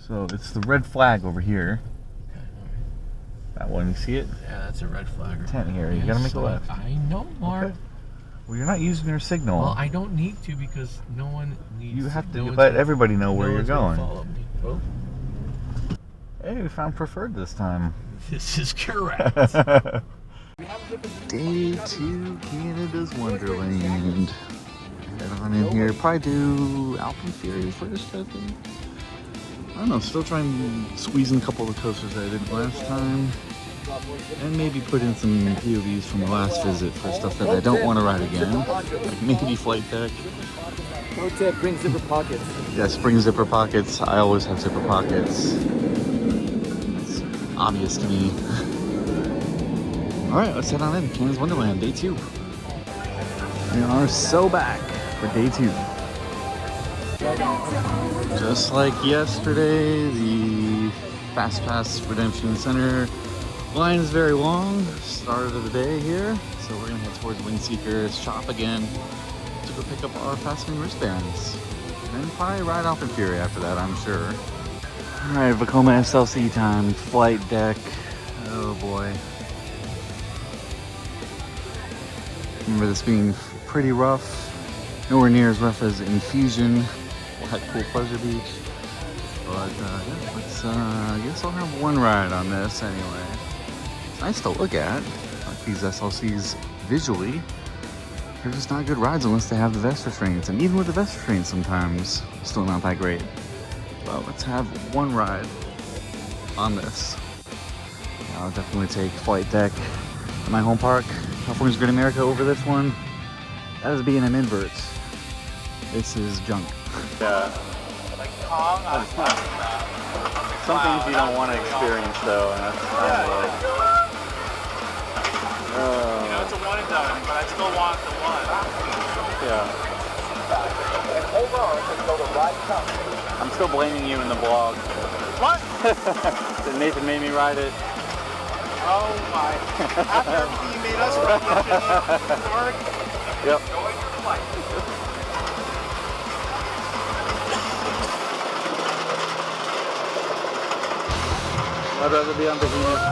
So it's the red flag over here. That one, you see it? Yeah, that's a red flag. Tent here. You gotta make a left. I know, Mark. Okay. Well, you're not using your signal. Well, I don't need to because no one needs. You have to no let everybody know where you're going. Follow me. Oh. Hey, we found preferred this time. This is correct. Day 2, Canada's Wonderland. Head on in here. Probably do AlpenFury first, I think. I don't know, still trying to squeeze in a couple of the coasters that I did last time. And maybe put in some POVs from the last visit for stuff that I don't want to ride again. Like maybe flightdeck. Pro tip, bring zipper pockets. Yes, bring zipper pockets. I always have zipper pockets. It's obvious to me. Alright, let's head on in. Canada's Wonderland, day 2. We are so back for day 2. Just like yesterday, the Fast Pass Redemption Center line is very long. Start of the day here. So we're going to head towards Windseeker's shop again to go pick up our fastening wristbands. And then probably ride AlpenFury after that, I'm sure. Alright, Vekoma SLC time. Flight deck. Oh boy. Remember this being pretty rough. Nowhere near as rough as Infusion at Cool Pleasure Beach. But yeah, let's, I guess I'll have one ride on this anyway. It's nice to look at. Like these SLCs visually. They're just not good rides unless they have the vest restraints. And even with the vest restraints sometimes, still not that great. Well, let's have one ride on this. I'll definitely take Flight Deck at my home park, California's Great America, over this one. That is B&M inverts. This is junk. Yeah. Some things you don't want to experience though, and that's kind of like... You know, it's a one and done, but I still want the one. Yeah. And hold on until the ride comes. I'm still blaming you in the vlog. What? That Nathan made me ride it. Oh my. After he made us ride it, Mark. Yep. Going for flight. I'd rather be on Behemoth.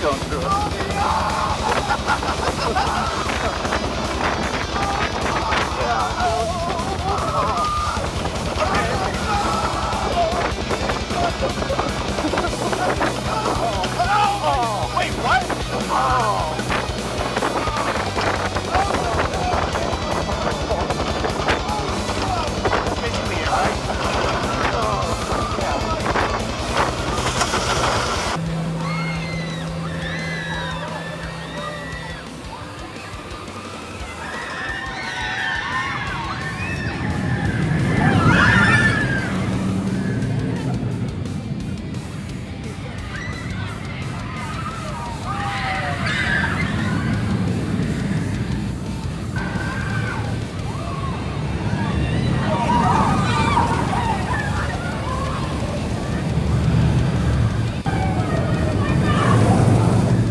Going through it. Wait, what?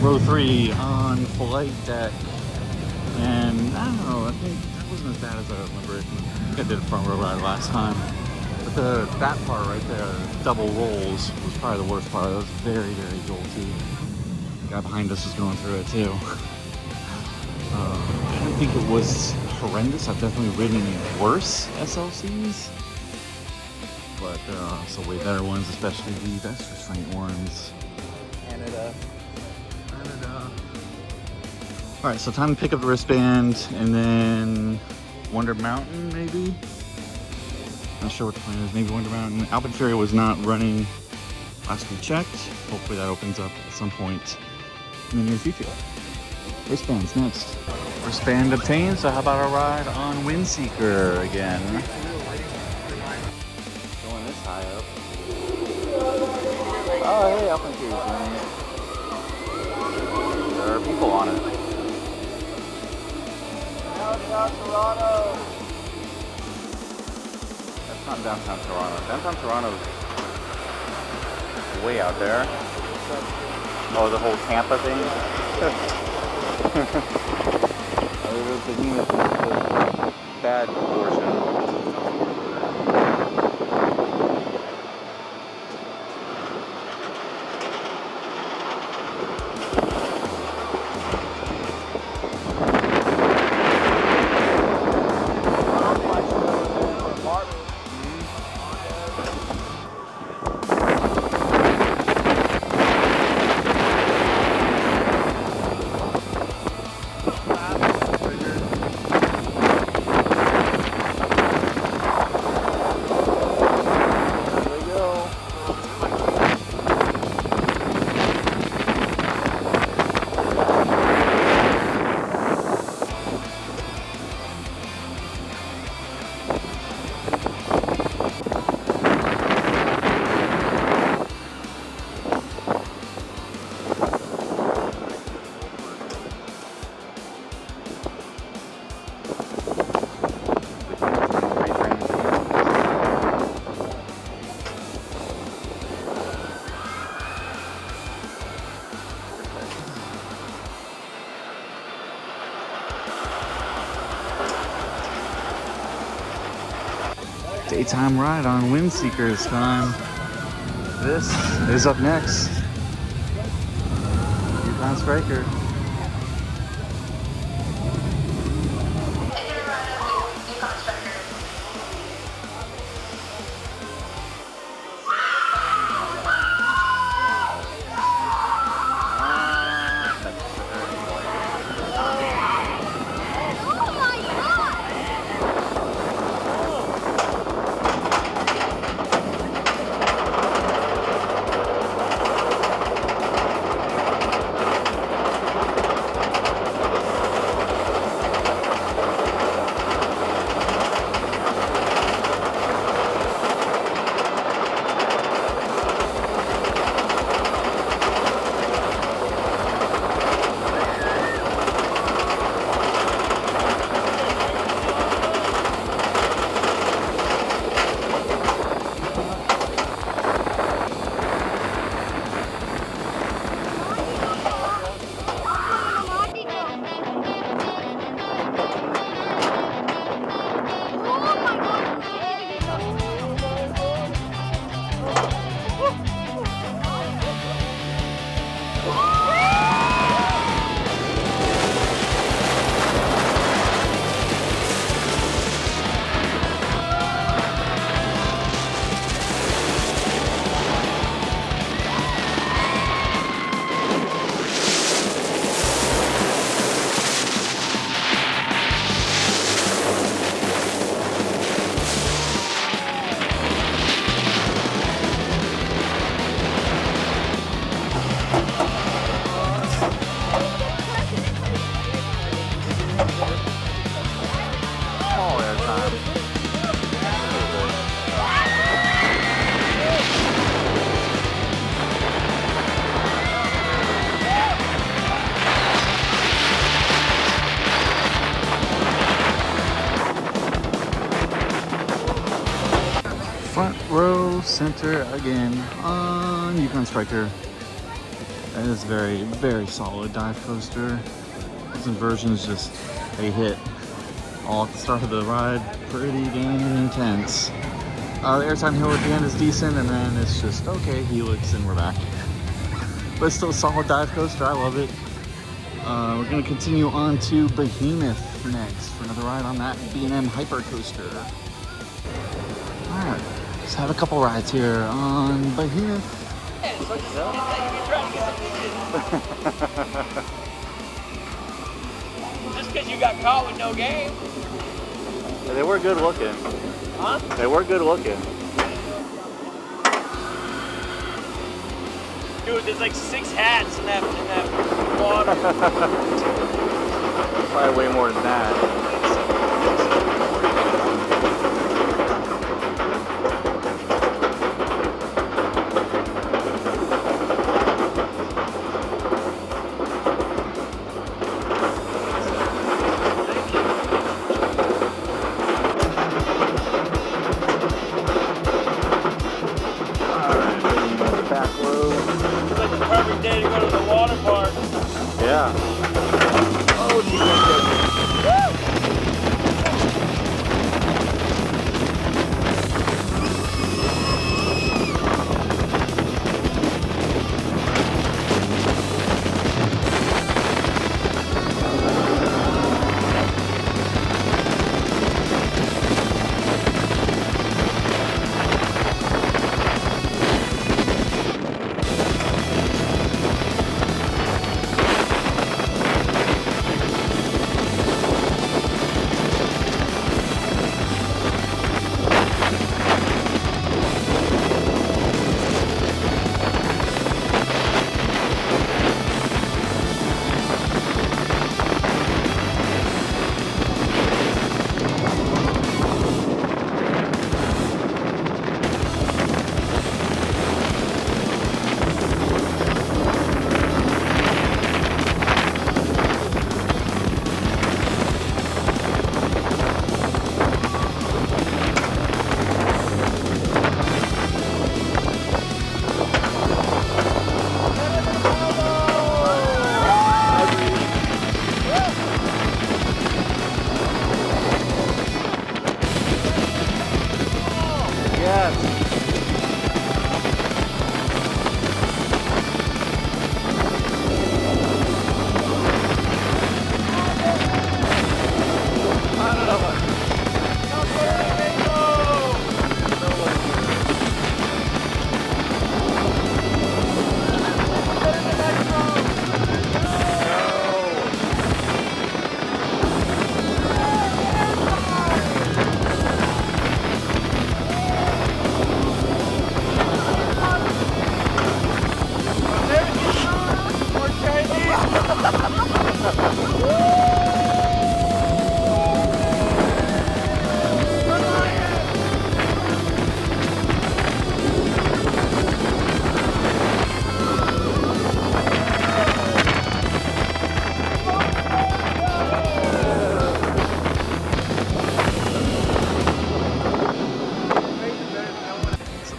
Row 3 on flight deck, and I don't know, I think that wasn't as bad as I remember it. I think I did a front row ride last time, but that part right there, double rolls, was probably the worst part. It was very, very jolty. The guy behind us was going through it too. I don't think it was horrendous. I've definitely ridden worse SLCs, but there are also way better ones, especially the vest restraint ones. Canada. Alright, so time to pick up the wristband and then Wonder Mountain, maybe? Not sure what the plan is. Maybe Wonder Mountain. AlpenFury was not running last we checked. Hopefully that opens up at some point in the near future. Wristbands next. Wristband obtained, so how about a ride on Windseeker again? Going this high up. Oh, hey, AlpenFury. There are people on it. Not downtown Toronto. Downtown Toronto's way out there. Oh, the whole Tampa thing? The Behemoth is the bad portion. Daytime ride on Windseeker this time. This is up next. Yukon Striker. Front row center again on Yukon Striker. That is very, very solid dive coaster. This inversion is just a hit. All at the start of the ride, pretty dang intense. The airtime hill at the end is decent, and then it's just okay, helix, and we're back. But it's still a solid dive coaster, I love it. We're gonna continue on to Behemoth next for another ride on that B&M hyper coaster. Alright, let's have a couple rides here on Behemoth. Just because you got caught with no game. Yeah, they were good looking. Huh? They were good looking. Dude, there's like 6 hats in that water. Probably way more than that.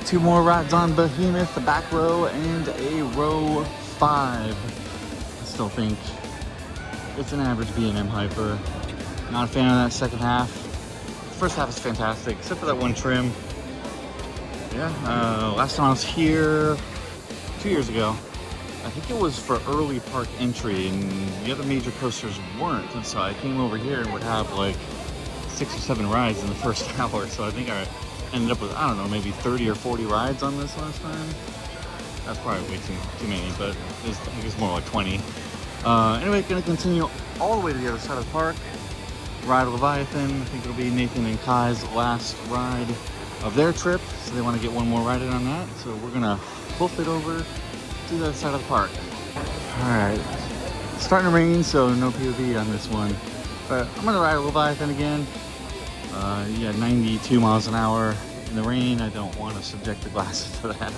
2 more rides on Behemoth, the back row, and a row 5. I still think it's an average B&M hyper. Not a fan of that second half. The first half is fantastic, except for that one trim. Yeah, last time I was here 2 years ago, I think it was for early park entry, and the other major coasters weren't. And so I came over here and would have like 6 or 7 rides in the first hour. So I think I ended up with, I don't know, maybe 30 or 40 rides on this last time. That's probably way too many, but I think it's more like 20. Anyway, gonna continue all the way to the other side of the park. Ride Leviathan. I think it'll be Nathan and Kai's last ride of their trip, so they want to get one more ride in on that. So we're gonna hoof it over to the other side of the park. All right, it's starting to rain, so no POV on this one. But I'm gonna ride Leviathan again. Yeah, 92 miles an hour in the rain. I don't want to subject the glasses to that.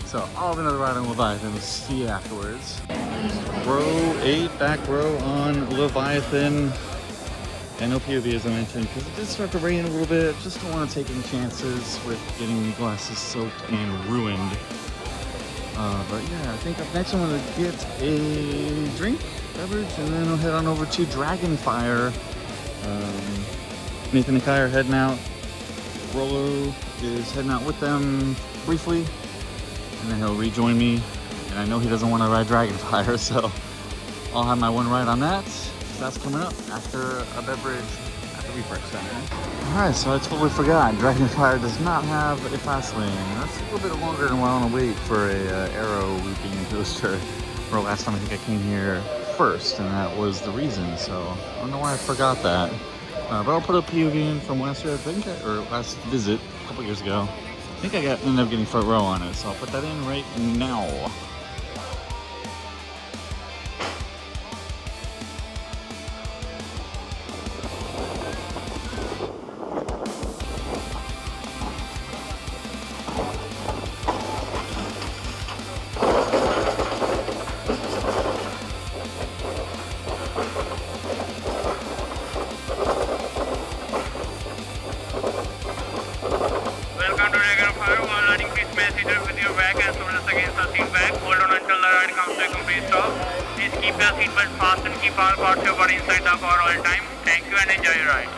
So I'll have another ride on Leviathan. We'll see you afterwards. Row 8, back row on Leviathan. And no POV, as I mentioned, because it did start to rain a little bit. Just don't want to take any chances with getting the glasses soaked and ruined. But yeah, I think up next I'm going to get a drink, beverage, and then I'll head on over to Fyre. Nathan and Kai are heading out. Rolo is heading out with them briefly, and then he'll rejoin me. And I know he doesn't want to ride Fyre, so I'll have my one ride on that. That's coming up after a beverage at the refresh center. Alright, so I totally forgot. Fyre does not have a fast lane. That's a little bit longer than what I want to wait for a arrow looping coaster. For last time I think I came here first, and that was the reason. So I don't know why I forgot that. But I'll put a POV in from last year, I think, or last visit a couple years ago. I think I ended up getting front row on it, so I'll put that in right now. With your back as well as against the seat back. Hold on until the ride comes to a complete stop. Please keep your seatbelt fastened. Keep all parts of your body inside the car all time. Thank you and enjoy your ride.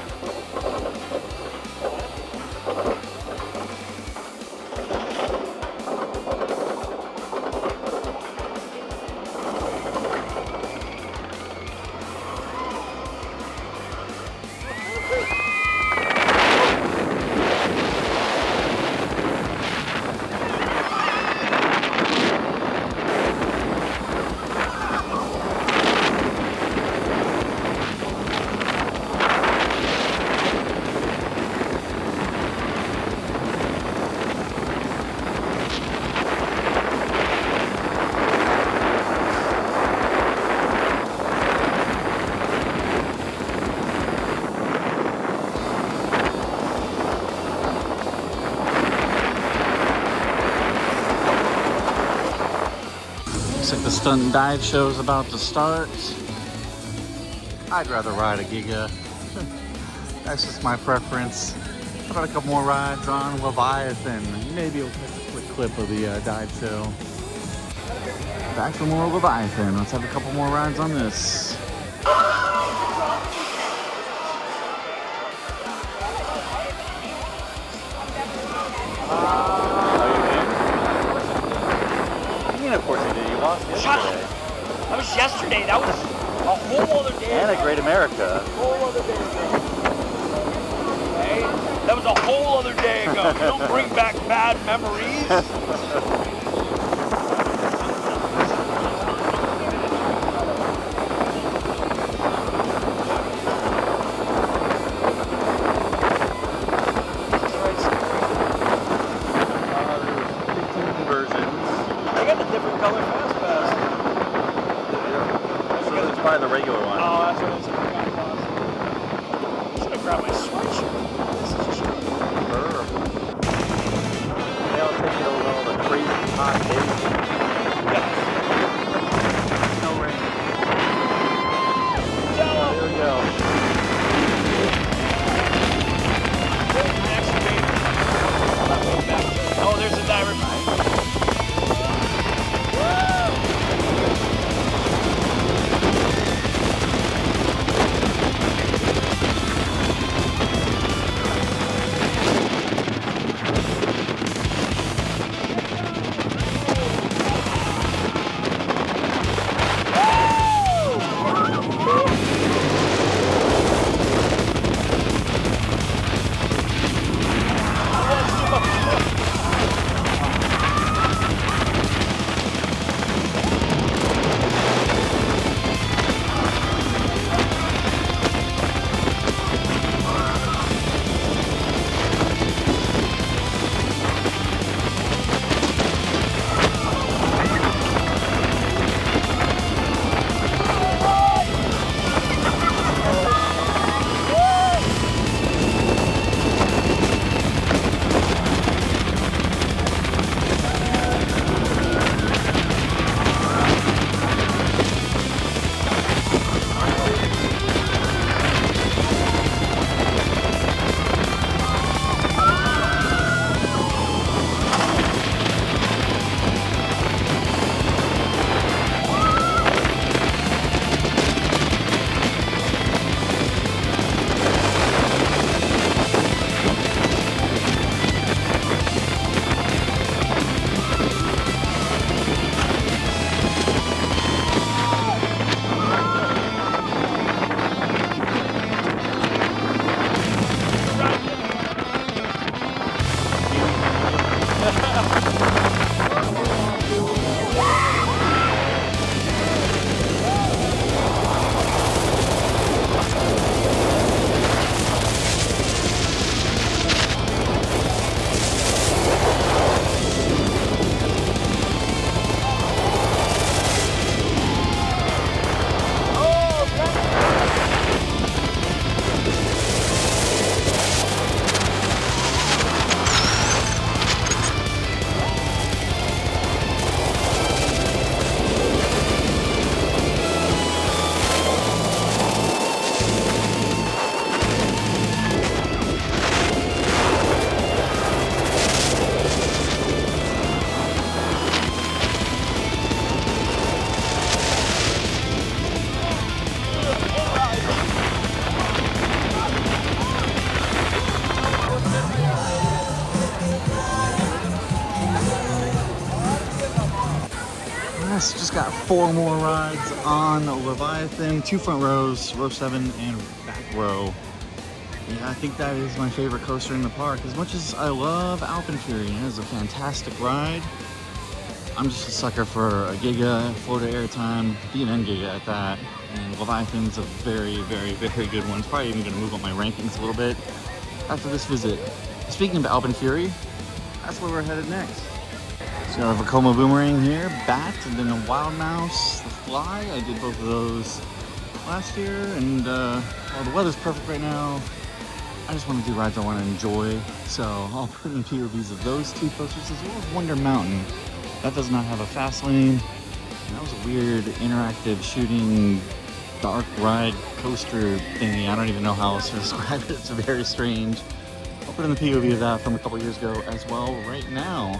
Looks like the stunt and dive show's about to start. I'd rather ride a Giga. That's just my preference. How about a couple more rides on Leviathan? Maybe we'll catch a quick clip of the dive show. Back for more Leviathan. Let's have a couple more rides on this. Of course you did. You lost yesterday. That was yesterday. That was a whole other day. And a Great America. A whole other day ago. Hey, that was a whole other day ago. You don't bring back bad memories. The regular one. Oh, that's what it is. I should have grabbed my sweatshirt. This is just They'll take it over all the crazy hot days 4 more rides on Leviathan, 2 front rows, row 7 and back row. Yeah, I think that is my favorite coaster in the park. As much as I love AlpenFury, it is a fantastic ride. I'm just a sucker for a Giga, Florida Airtime, B&N Giga at that. And Leviathan's a very, very, very good one. It's probably even going to move up my rankings a little bit after this visit. Speaking of AlpenFury, that's where we're headed next. So I have a Como Boomerang here, Bat, and then a Wild Mouse, the Fly. I did both of those last year, and while the weather's perfect right now, I just want to do rides I want to enjoy. So I'll put in POVs of those 2 coasters as well as Wonder Mountain. That does not have a fast lane. And that was a weird interactive shooting dark ride coaster thingy. I don't even know how else to describe it. It's very strange. I'll put in the POV of that from a couple years ago as well right now.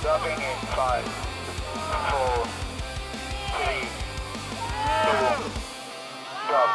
Dropping in 5, 4, 3, 2, drop.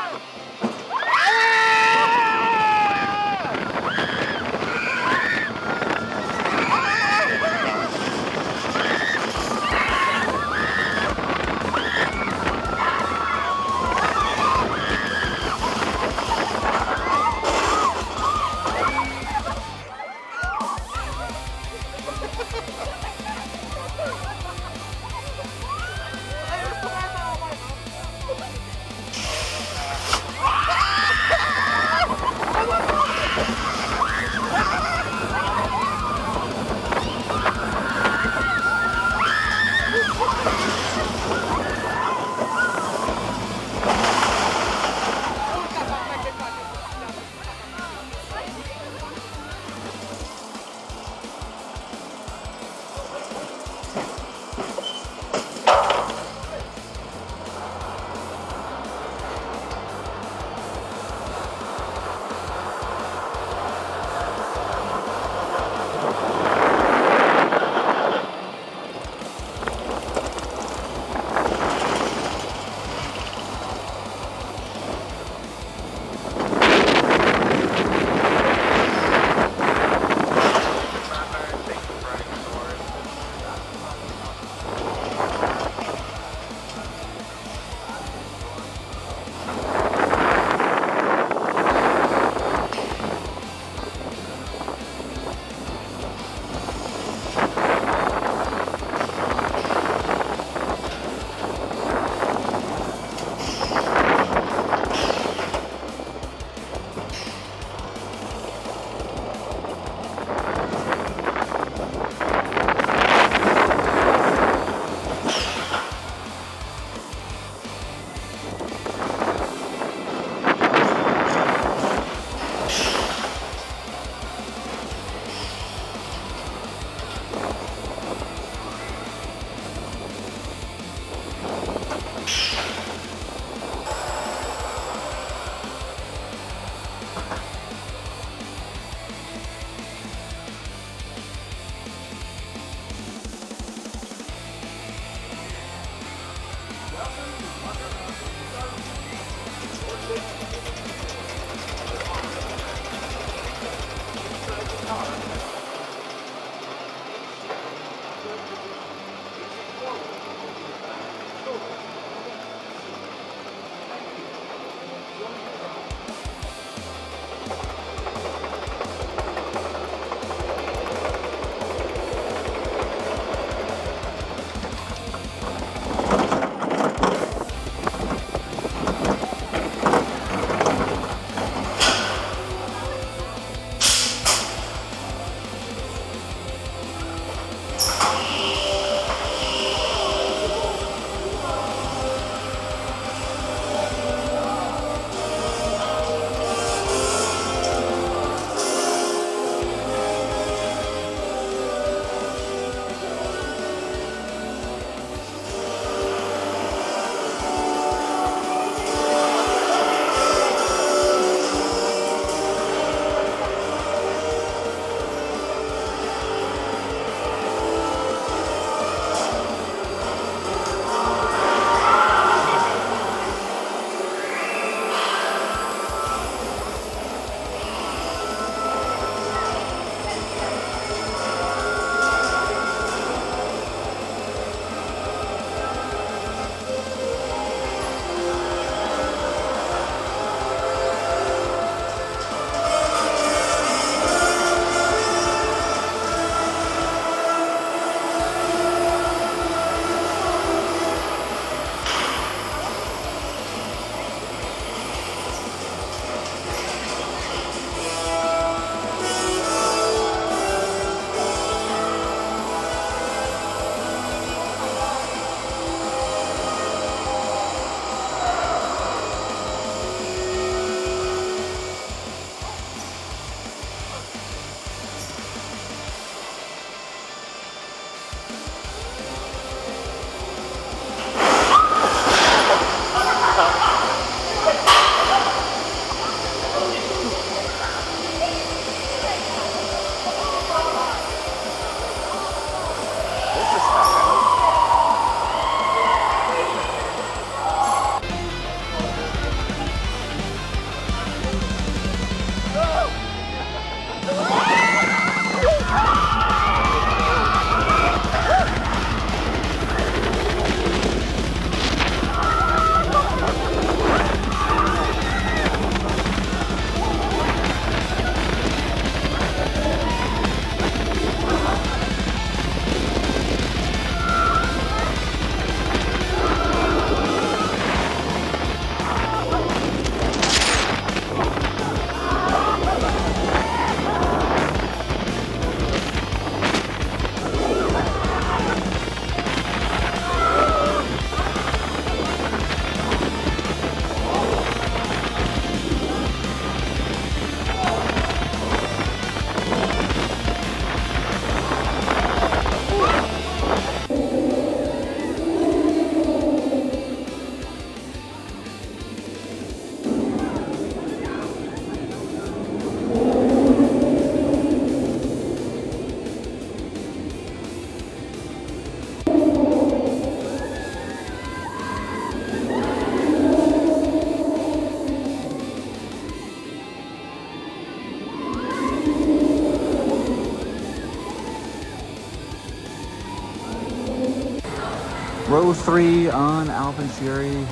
Row 3 on AlpenFury.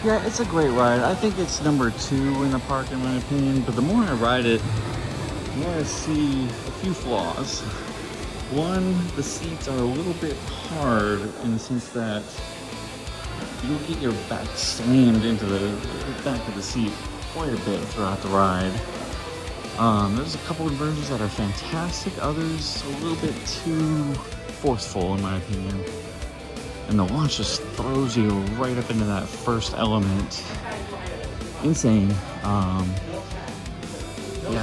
Yeah, it's a great ride. I think it's number 2 in the park in my opinion, but the more I ride it, the more I see a few flaws. One, the seats are a little bit hard in the sense that you'll get your back slammed into the back of the seat quite a bit throughout the ride. There's a couple of inversions that are fantastic, others a little bit too forceful in my opinion. And the launch just throws you right up into that first element. Insane. Yeah,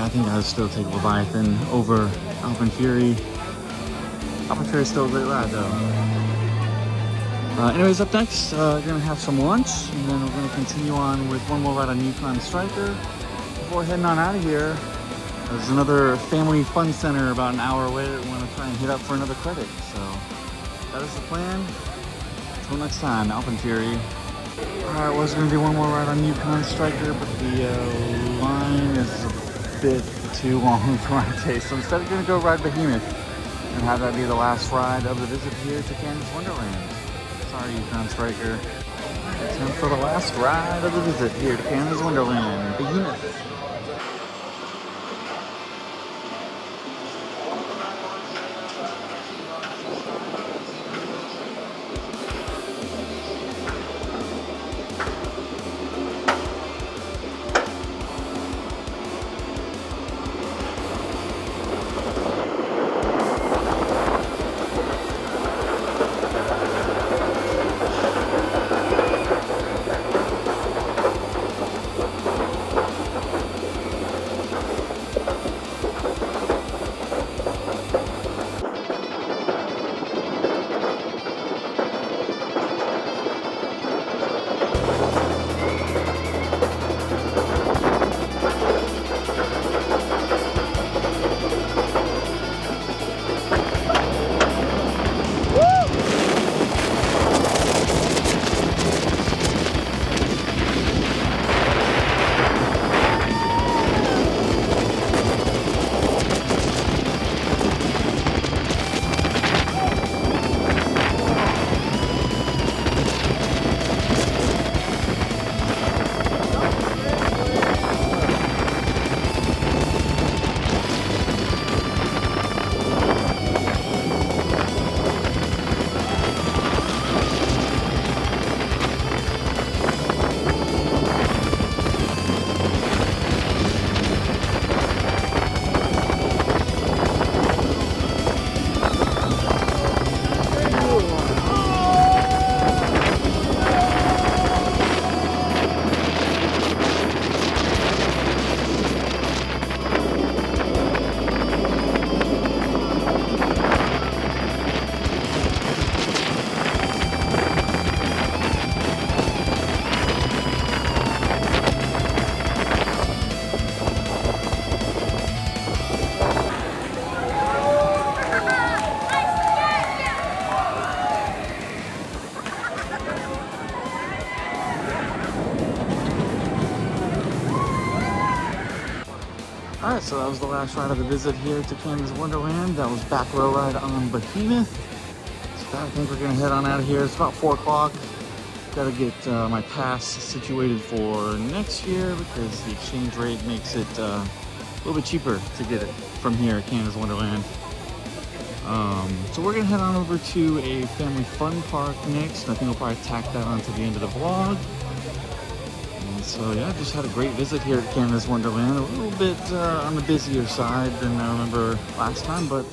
I think I would still take Leviathan over AlpenFury. AlpenFury is still a great ride though. Anyways, up next, we're gonna have some lunch, and then we're gonna continue on with one more ride on Yukon Striker before heading on out of here. There's another family fun center about an hour away that we want to try and hit up for another credit. So that is the plan. Until next time, AlpenFury. Alright, was going to do one more ride on Yukon Striker, but the line is a bit too long for my taste. So instead, I'm going to go ride Behemoth and have that be the last ride of the visit here to Canada's Wonderland. Sorry, Yukon Striker. Time for the last ride of the visit here to Canada's Wonderland, Behemoth. Alright, so that was the last ride of the visit here to Canada's Wonderland. That was back row ride on Behemoth. So I think we're going to head on out of here. It's about 4 o'clock. Got to get my pass situated for next year because the exchange rate makes it a little bit cheaper to get it from here at Canada's Wonderland. So we're going to head on over to a family fun park next. I think we'll probably tack that on to the end of the vlog. So yeah, just had a great visit here at Canada's Wonderland. A little bit on the busier side than I remember last time, but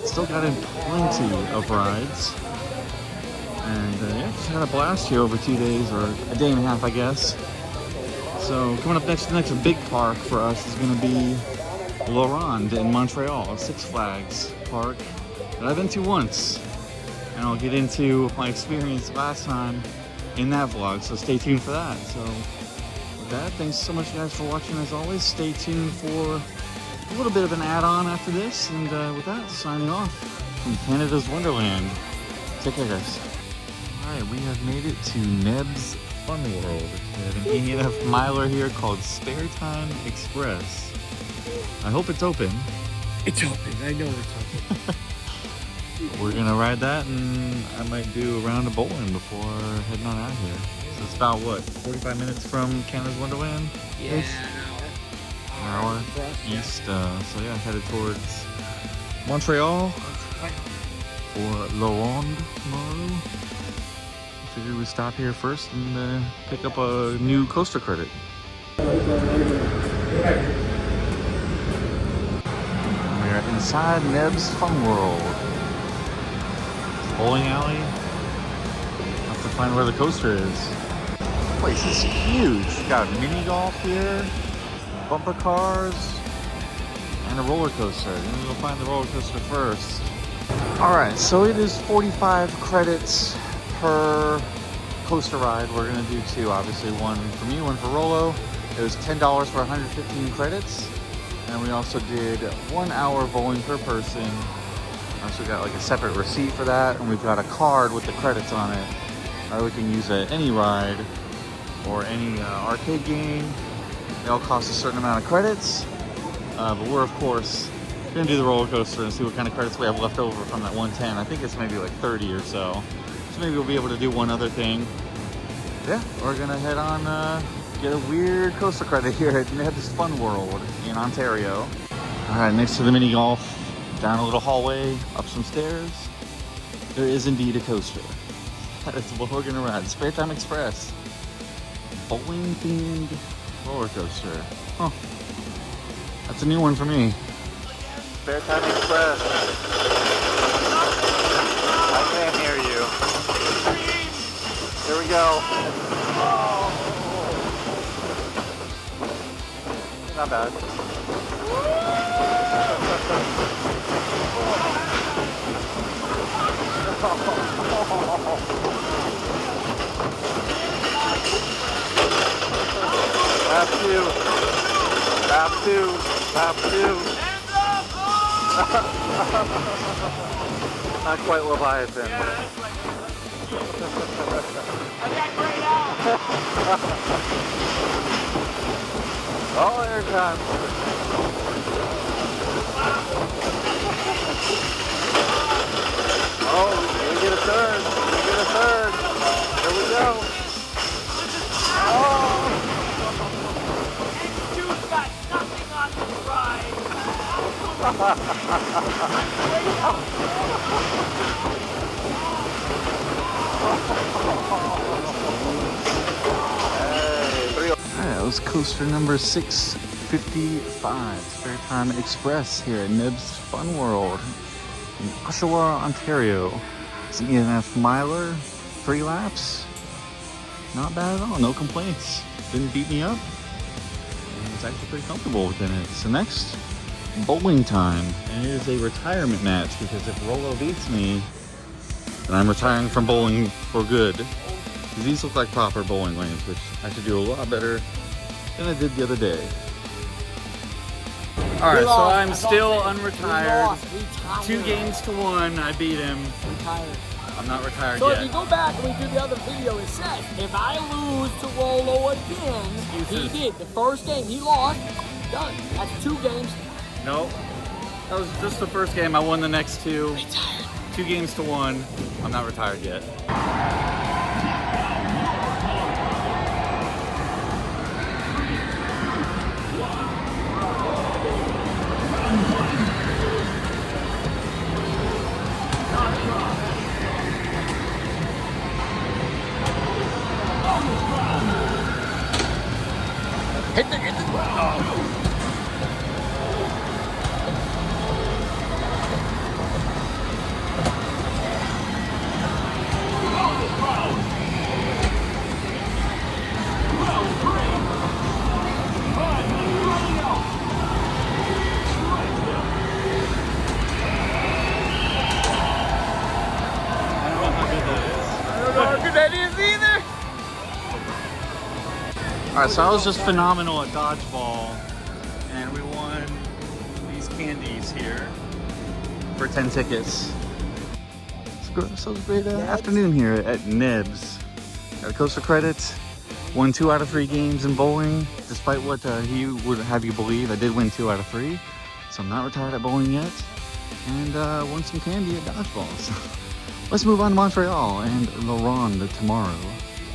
still got in plenty of rides. And yeah, just had a blast here over 2 days, or a day and a half, I guess. So coming up next, the next big park for us is going to be Wonderland in Montreal, a Six Flags park that I've been to once. And I'll get into my experience last time in that vlog, so stay tuned for that. So with that, thanks so much guys for watching. As always, stay tuned for a little bit of an add-on after this, and with that, signing off from Canada's Wonderland. Take care guys. Alright, we have made it to Neb's Funworld. We have an ENF miler here called Sparetime Express. I hope it's open. It's open. I know it's open. we're gonna ride that, and I might do a round of bowling before heading on out here. So it's about what, 45 minutes from Canada's Wonderland? Yeah, An hour east. So yeah, headed towards Montreal for Le Ronde tomorrow. Figured we'd stop here first and pick up a new coaster credit. We're inside Neb's Funworld. Bowling alley. Have to find where the coaster is. This place is huge. Got mini golf here, bumper cars, and a roller coaster. Then we'll find the roller coaster first. Alright, so it is 45 credits per coaster ride. We're gonna do two, obviously, one for me, one for Rolo. It was $10 for 115 credits. And we also did 1 hour bowling per person. So we got like a separate receipt for that, and we've got a card with the credits on it. We can use at any ride or any arcade game. They all cost a certain amount of credits. But we're of course gonna do the roller coaster and see what kind of credits we have left over from that 110. I think it's maybe like 30 or so. So maybe we'll be able to do one other thing. Yeah, we're gonna head on, get a weird coaster credit here at Neb's Funworld in Ontario. All right, next to the mini golf, down a little hallway, up some stairs, there is indeed a coaster. That is what we're gonna ride, Sparetime Express. Bowling themed roller coaster. Huh, that's a new one for me. Sparetime Express. I can't hear you. Here we go. Not bad. Lap two. Lap two. Lap two. Not quite Leviathan. Oh, there it comes. Oh, we get a third. We get a third. Here we go. Oh. You've got nothing on this ride. Alright, that was coaster number 655, Sparetime Express here at Neb's Funworld in Oshawa, Ontario. It's an ENF miler, 3 laps. Not bad at all, no complaints. Didn't beat me up. And it's actually pretty comfortable within it. So next, bowling time. And it is a retirement match because if Rolo beats me, then I'm retiring from bowling for good. These look like proper bowling lanes, which I should do a lot better than I did the other day. Alright, so I'm still unretired. 2 games to 1, I beat him. Retired. I'm not retired So yet. if you go back and we do the other video, it says, if I lose to Rolo again, Excuses. he did. The first game, he lost, done. That's 2 games. Nope. That was just the first game. I won the next 2. Retired. 2 games to 1. I'm not retired yet. Alright, so I was just phenomenal at dodgeball, and we won these candies here for 10 tickets. So it's a great afternoon here at Neb's. Got a coaster credits, won 2 out of 3 games in bowling, despite what he would have you believe. I did win 2 out of 3, so I'm not retired at bowling yet. and won some candy at dodgeball. So let's move on to Montreal and La Ronde tomorrow.